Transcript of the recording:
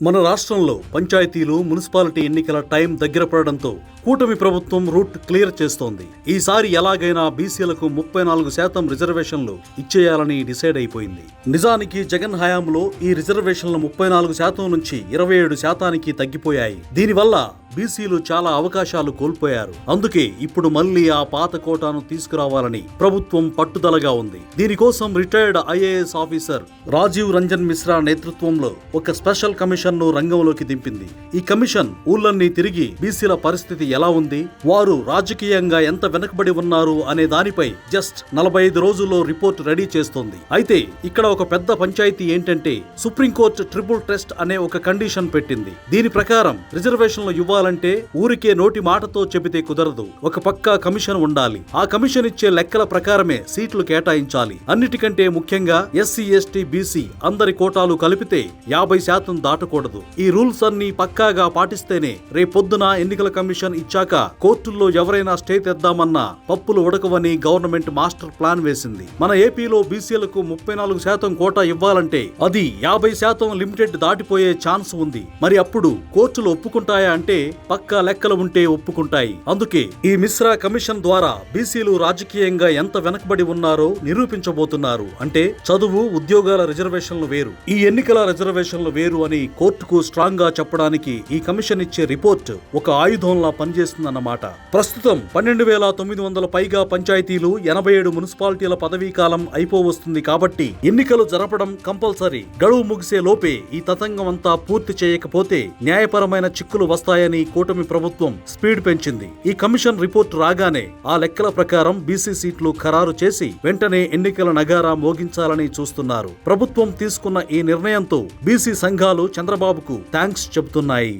మన రాష్ట్రంలో పంచాయతీలు మున్సిపాలిటీ ఎన్నికల టైం దగ్గర పడడంతో కూటమి ప్రభుత్వం రూట్ క్లియర్ చేస్తోంది. ఈసారి ఎలాగైనా బీసీలకు 34% రిజర్వేషన్లు ఇచ్చేయాలని డిసైడ్ అయిపోయింది. నిజానికి జగన్ హయాంలో ఈ రిజర్వేషన్లు 34% నుంచి 27% తగ్గిపోయాయి. దీనివల్ల బీసీలు చాలా అవకాశాలు కోల్పోయారు. అందుకే ఇప్పుడు మళ్లీ ఆ పాత కోటాను తీసుకురావాలని ప్రభుత్వం పట్టుదలగా ఉంది. దీనికోసం retired IAS officer Rajiv Ranjan Mishra నేతృత్వంలో ఒక స్పెషల్ కమిషన్ ను రంగంలోకి దింపింది. ఈ కమిషన్ ఊళ్ళన్నీ తిరిగి బీసీల పరిస్థితి ఎలా ఉంది, వారు రాజకీయంగా ఎంత వెనకబడి ఉన్నారు అనే దానిపై జస్ట్ 45 రోజుల్లో రిపోర్ట్ రెడీ చేస్తోంది. అయితే ఇక్కడ ఒక పెద్ద పంచాయతీ ఏంటంటే సుప్రీంకోర్టు ట్రిపుల్ టెస్ట్ అనే ఒక కండిషన్ పెట్టింది. దీని ప్రకారం రిజర్వేషన్లు ఇవ్వాలంటే ఊరికే నోటి మాటతో చెబితే కుదరదు. ఒక పక్కా కమిషన్ ఉండాలి. ఆ కమిషన్ ఇచ్చే లెక్కల ప్రకారమే సీట్లు కేటాయించాలి. అన్నిటికంటే ముఖ్యంగా ఎస్సీ, ఎస్టీ, బీసీ అందరి కోటాలు కలిపితే 50% దాటకూడదు. ఈ రూల్స్ అన్ని పక్కాగా పాటిస్తేనే రేపొద్దున ఎన్నికల కమిషన్ ఇచ్చాక కోర్టుల్లో ఎవరైనా స్టే తెద్దామన్నా పప్పులు ఉడకవని గవర్నమెంట్ మాస్టర్ ప్లాన్ వేసింది. మన ఏపీలో బీసీలకు 34% కోటా ఇవ్వాలంటే అది 50% లిమిటెడ్ దాటిపోయే ఛాన్స్ ఉంది. మరి అప్పుడు కోర్టులు ఒప్పుకుంటాయా అంటే పక్కా లెక్కలు ఉంటే ఒప్పుకుంటాయి. అందుకే ఈ మిశ్రా కమిషన్ ద్వారా బీసీలు రాజకీయంగా ఎంత వెనకబడి ఉన్నారో నిరూపించబోతున్నారు. అంటే చదువు, ఉద్యోగాల రిజర్వేషన్లు వేరు, ఈ ఎన్నికల రిజర్వేషన్లు వేరు అని కోర్టుకు స్ట్రాంగ్ గా చెప్పడానికి ఈ కమిషన్ ఇచ్చే రిపోర్ట్ ఒక ఆయుధంలా పనిచేస్తుందన్నమాట. ప్రస్తుతం 12,900 పైగా పంచాయతీలు, 87 మున్సిపాలిటీల పదవీ కాలం అయిపోవస్తుంది. కాబట్టి ఎన్నికలు జరపడం కంపల్సరీ. గడువు ముగిసే లోపే ఈ తతంగం అంతా పూర్తి చేయకపోతే న్యాయపరమైన చిక్కులు వస్తాయని కూటమి ప్రభుత్వం స్పీడ్ పెంచింది. ఈ కమిషన్ రిపోర్ట్ రాగానే ఆ లెక్కల ప్రకారం బీసీ సీట్లు ఖరారు చేసి వెంటనే ఎన్నికల నగారా మోగించాలని చూస్తున్నారు. ప్రభుత్వం తీసుకున్న ఈ నిర్ణయంతో బీసీ సంఘాలు చంద్రబాబుకు థాంక్స్ చెబుతున్నాయి.